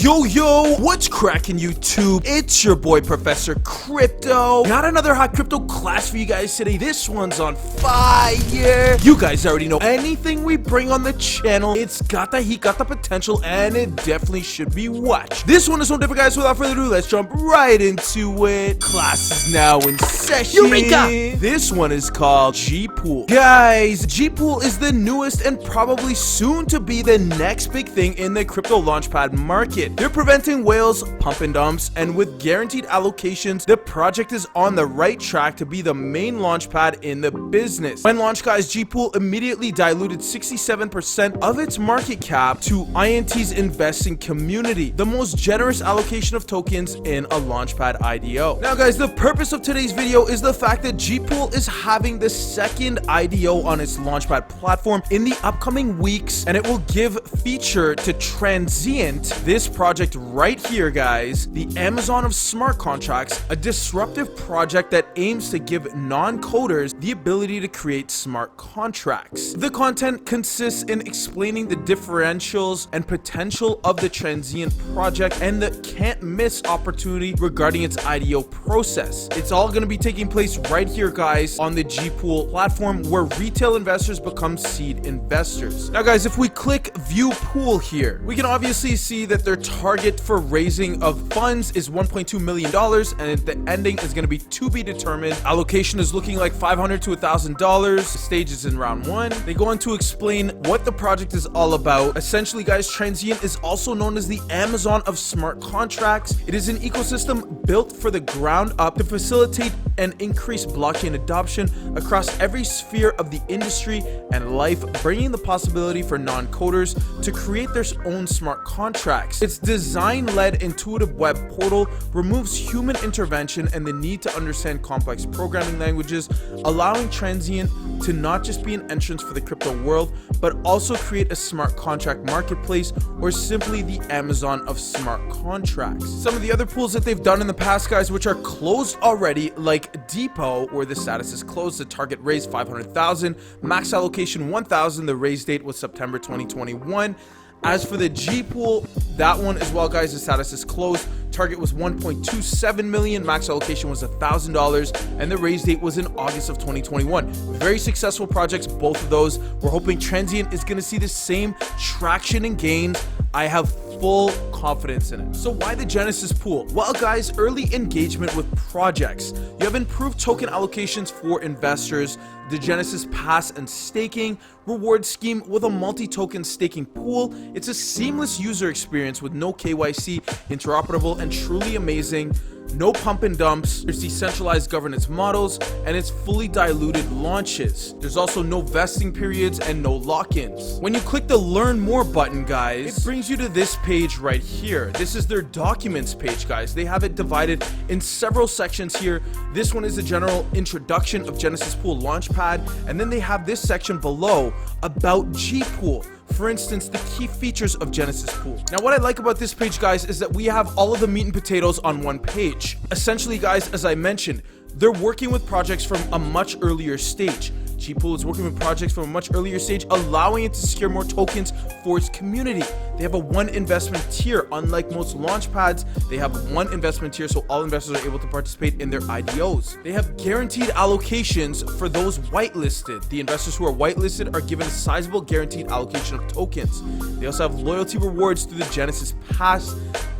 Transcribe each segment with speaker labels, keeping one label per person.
Speaker 1: Yo, what's cracking YouTube? It's your boy Professor Crypto. Got another hot crypto class for you guys today. This one's on fire. You guys already know anything we bring on the channel, it's got the heat, got the potential, and it definitely should be watched. This one is no different, guys. So without further ado, let's jump right into it. Class is now in session. Eureka! This one is called Gpool. Guys, Gpool is the newest and probably soon to be the next big thing in the crypto launchpad market. They're preventing whales, pump and dumps, and with guaranteed allocations, the project is on the right track to be the main launchpad in the business. When launched, guys, Gpool immediately diluted 67% of its market cap to INT's investing community, the most generous allocation of tokens in a launchpad IDO. Now, guys, the purpose of today's video is the fact that Gpool is having the second IDO on its launchpad platform in the upcoming weeks, and it will give feature to Transient, this project right here, guys, the Amazon of smart contracts, a disruptive project that aims to give non-coders the ability to create smart contracts. The content consists in explaining the differentials and potential of the Transient project and the can't miss opportunity regarding its IDO process. It's all going to be taking place right here, guys, on the Gpool platform where retail investors become seed investors. Now, guys, if we click view pool here, we can obviously see that their target for raising of funds is $1.2 million, and the ending is going to be to be determined. Allocation is looking like $500 to $1,000. The stage is in round one. They go on to explain what the project is all about. Essentially, guys, Transient is also known as the Amazon of smart contracts. It is an ecosystem built for the ground up to facilitate and increase blockchain adoption across every sphere of the industry and life, bringing the possibility for non-coders to create their own smart contracts. Its design-led intuitive web portal removes human intervention and the need to understand complex programming languages, allowing Transient to not just be an entrance for the crypto world, but also create a smart contract marketplace, or simply the Amazon of smart contracts. Some of the other pools that they've done in the past, guys, which are closed already, like Depot, where the status is closed, the target raise 500,000, max allocation 1,000, the raise date was September 2021. As for the Gpool, that one as well, guys, the status is closed. Target was 1.27 million, max allocation was $1,000, and the raise date was in August of 2021. Very successful projects, both of those. We're hoping Transient is going to see the same traction and gains. I have full confidence in it. So why the Genesis pool? Well, guys, early engagement with projects. You have improved token allocations for investors, the Genesis Pass and staking reward scheme with a multi-token staking pool. It's a seamless user experience with no KYC, interoperable and truly amazing. No pump and dumps, there's decentralized governance models, and it's fully diluted launches. There's also no vesting periods and no lock-ins. When you click the learn more button, guys, it brings you to this page right here. This is their documents page, guys. They have it divided in several sections here. This one is the general introduction of Genesis Pool Launchpad, and then they have this section below about Gpool. For instance, the key features of Genesis Pool. Now, what I like about this page, guys, is that we have all of the meat and potatoes on one page. Essentially, guys, as I mentioned, they're working with projects from a much earlier stage. Gpool is working with projects from a much earlier stage, allowing it to secure more tokens for its community. They have a one investment tier. Unlike most launchpads, they have one investment tier, so all investors are able to participate in their IDOs. They have guaranteed allocations for those whitelisted. The investors who are whitelisted are given a sizable guaranteed allocation of tokens. They also have loyalty rewards through the Genesis Pass.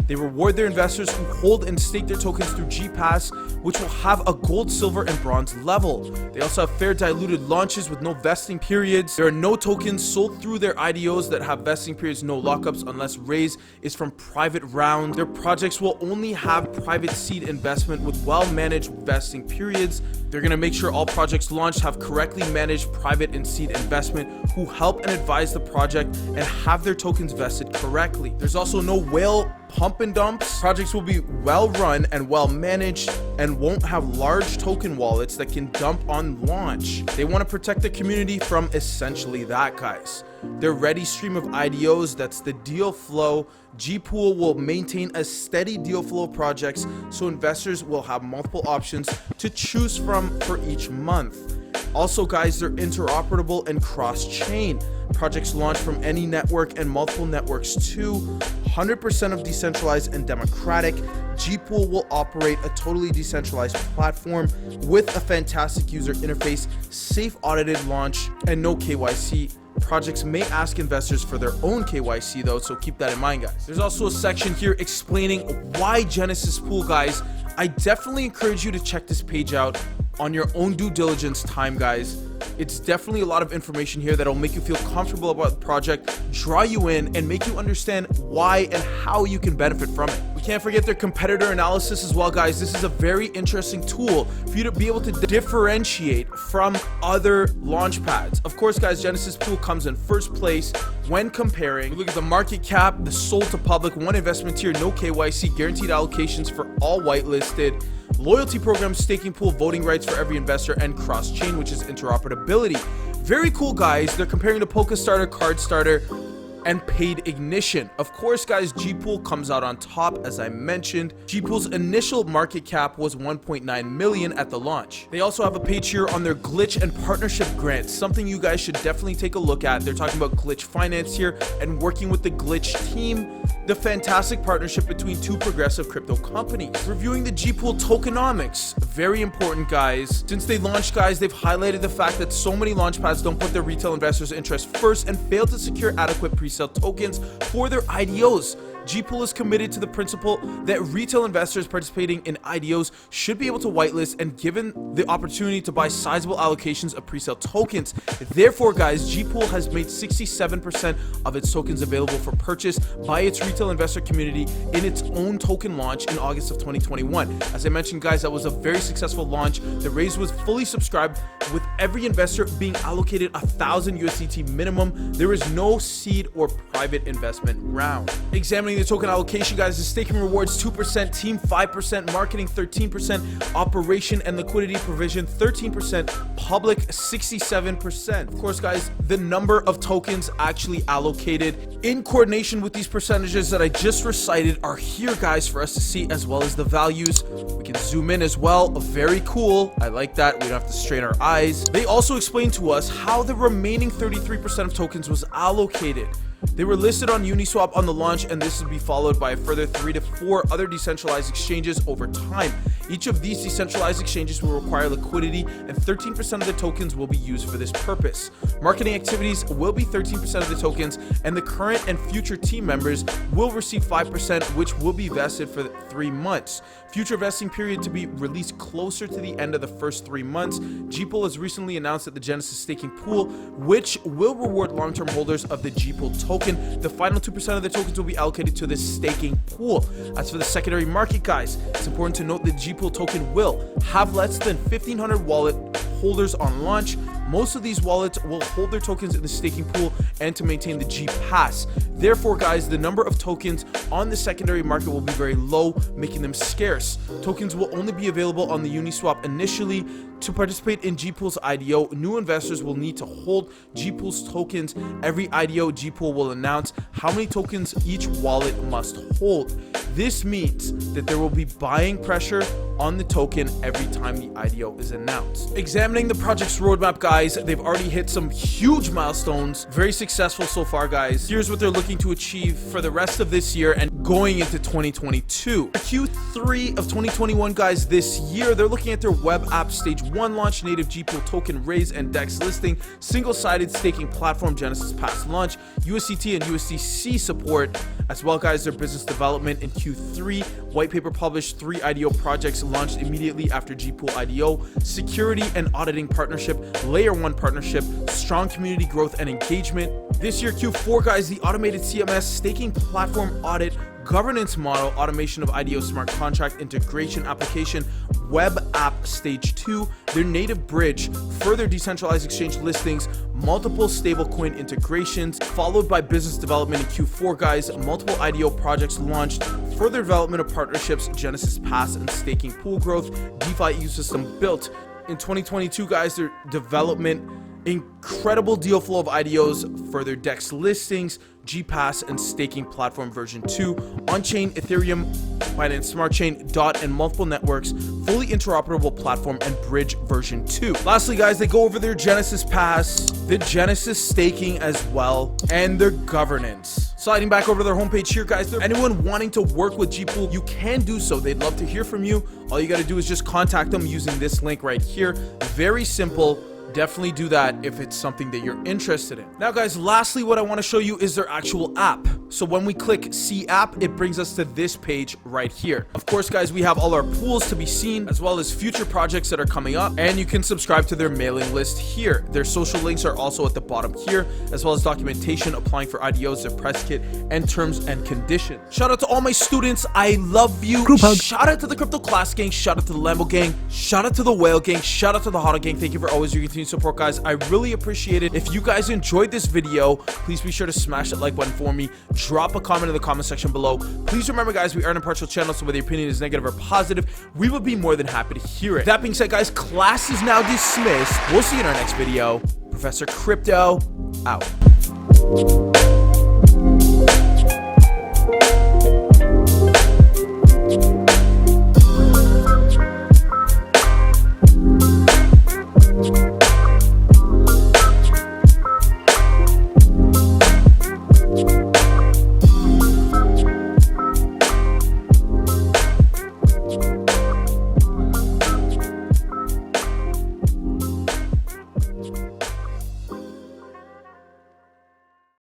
Speaker 1: They reward their investors who hold and stake their tokens through GPass, which will have a gold, silver, and bronze level. They also have fair diluted launches with no vesting periods. There are no tokens sold through their IDOs that have vesting periods, no lockups unless raise is from private round. Their projects will only have private seed investment with well-managed vesting periods. They're going to make sure all projects launched have correctly managed private and seed investment who help and advise the project and have their tokens vested correctly. There's also no whale pump and dumps. Projects will be well run and well managed and won't have large token wallets that can dump on launch. They want to protect the community from essentially that, guys. Their ready stream of IDOs, that's the deal flow. Gpool will maintain a steady deal flow of projects so investors will have multiple options to choose from for each month. Also, guys, they're interoperable and cross-chain. Projects launch from any network and multiple networks too. 100% of decentralized and democratic. Gpool will operate a totally decentralized platform with a fantastic user interface, safe audited launch, and no KYC. Projects may ask investors for their own KYC though, so keep that in mind, guys. There's also a section here explaining why Genesis Pool, guys. I definitely encourage you to check this page out on your own due diligence time, guys. It's definitely a lot of information here that'll make you feel comfortable about the project, draw you in, and make you understand why and how you can benefit from it. We can't forget their competitor analysis as well, guys. This is a very interesting tool for you to be able to differentiate from other launch pads. Of course, guys, Genesis Pool comes in first place when comparing. We look at the market cap, the sold to public, one investment tier, no KYC, guaranteed allocations for all whitelisted, loyalty program, staking pool, voting rights for every investor, and cross-chain, which is interoperability. Very cool, guys. They're comparing to Polka Starter, Card Starter, and Paid Ignition. Of course, guys, Gpool comes out on top, as I mentioned. Gpool's initial market cap was 1.9 million at the launch. They also have a page here on their glitch and partnership grants, something you guys should definitely take a look at. They're talking about glitch finance here and working with the glitch team, the fantastic partnership between two progressive crypto companies. Reviewing the Gpool tokenomics, very important, guys. Since they launched, guys, they've highlighted the fact that so many launchpads don't put their retail investors' interests first and fail to secure adequate pre-sale tokens for their IDOs. Gpool is committed to the principle that retail investors participating in IDOs should be able to whitelist and given the opportunity to buy sizable allocations of pre-sale tokens. Therefore, guys, Gpool has made 67% of its tokens available for purchase by its retail investor community in its own token launch in August of 2021. As I mentioned, guys, that was a very successful launch. The raise was fully subscribed with every investor being allocated 1,000 USDT minimum. There is no seed or private investment round. Examining the token allocation, guys, the staking rewards 2%, team 5%, marketing 13%, operation and liquidity provision 13%, public 67%. Of course, guys, the number of tokens actually allocated in coordination with these percentages that I just recited are here, guys, for us to see, as well as the values. We can zoom in as well. Very cool. I like that. We don't have to strain our eyes. They also explained to us how the remaining 33% of tokens was allocated. They were listed on Uniswap on the launch, and this would be followed by a further 3 to 4 other decentralized exchanges over time. Each of these decentralized exchanges will require liquidity, and 13% of the tokens will be used for this purpose. Marketing activities will be 13% of the tokens, and the current and future team members will receive 5%, which will be vested for 3 months. Future vesting period to be released closer to the end of the first 3 months. Gpool has recently announced that the Genesis staking pool, which will reward long-term holders of the Gpool token. The final 2% of the tokens will be allocated to this staking pool. As for the secondary market, guys, it's important to note that Gpool token will have less than 1,500 wallet holders on launch. Most of these wallets will hold their tokens in the staking pool and to maintain the G pass. Therefore, guys, the number of tokens on the secondary market will be very low, making them scarce. Tokens will only be available on the Uniswap initially. To participate in Gpool's IDO, new investors will need to hold Gpool's tokens. Every IDO, Gpool will announce how many tokens each wallet must hold. This means that there will be buying pressure on the token every time the IDO is announced. Examining the project's roadmap, guys, they've already hit some huge milestones. Very successful so far, guys. Here's what they're looking to achieve for the rest of this year and going into 2022. Q3 of 2021, guys, this year, they're looking at their web app stage 1 launch, native Gpool token raise and DEX listing, single-sided staking platform Genesis Pass launch, USDT and USDC support, as well, guys, their business development in Q3, white paper published, 3 IDO projects launched immediately after Gpool IDO, security and auditing partnership, layer 1 partnership, strong community growth and engagement. This year, Q4, guys, the automated CMS staking platform audit, governance model, automation of IDO smart contract integration application, web app stage 2, their native bridge, further decentralized exchange listings, multiple stablecoin integrations, followed by business development in Q4, guys, multiple IDO projects launched, further development of partnerships, Genesis Pass and staking pool growth, DeFi ecosystem built. In 2022, guys, their development incredible deal flow of IDOs, further DEX listings, Gpass and staking platform version 2, on-chain Ethereum, Binance Smart Chain, DOT, and multiple networks, fully interoperable platform, and Bridge version 2. Lastly, guys, they go over their Genesis Pass, the Genesis staking as well, and their governance. Sliding back over to their homepage here, guys, anyone wanting to work with Gpool, you can do so. They'd love to hear from you. All you got to do is just contact them using this link right here. Very simple. Definitely do that if it's something that you're interested in. Now, guys, lastly, what I want to show you is their actual app. So when we click See App, it brings us to this page right here. Of course, guys, we have all our pools to be seen, as well as future projects that are coming up, and you can subscribe to their mailing list here. Their social links are also at the bottom here, as well as documentation, applying for IDOs, their press kit, and terms and conditions. Shout out to all my students. I love you.
Speaker 2: Group hug.
Speaker 1: Shout out to the Crypto Class Gang. Shout out to the Lambo Gang. Shout out to the Whale Gang. Shout out to the Hodl Gang. Thank you for always your continued support, guys. I really appreciate it. If you guys enjoyed this video, please be sure to smash that like button for me. Drop a comment in the comment section below. Please remember, guys, we are an impartial channel, so whether your opinion is negative or positive, we will be more than happy to hear it. That being said, guys, class is now dismissed. We'll see you in our next video. Professor Crypto out.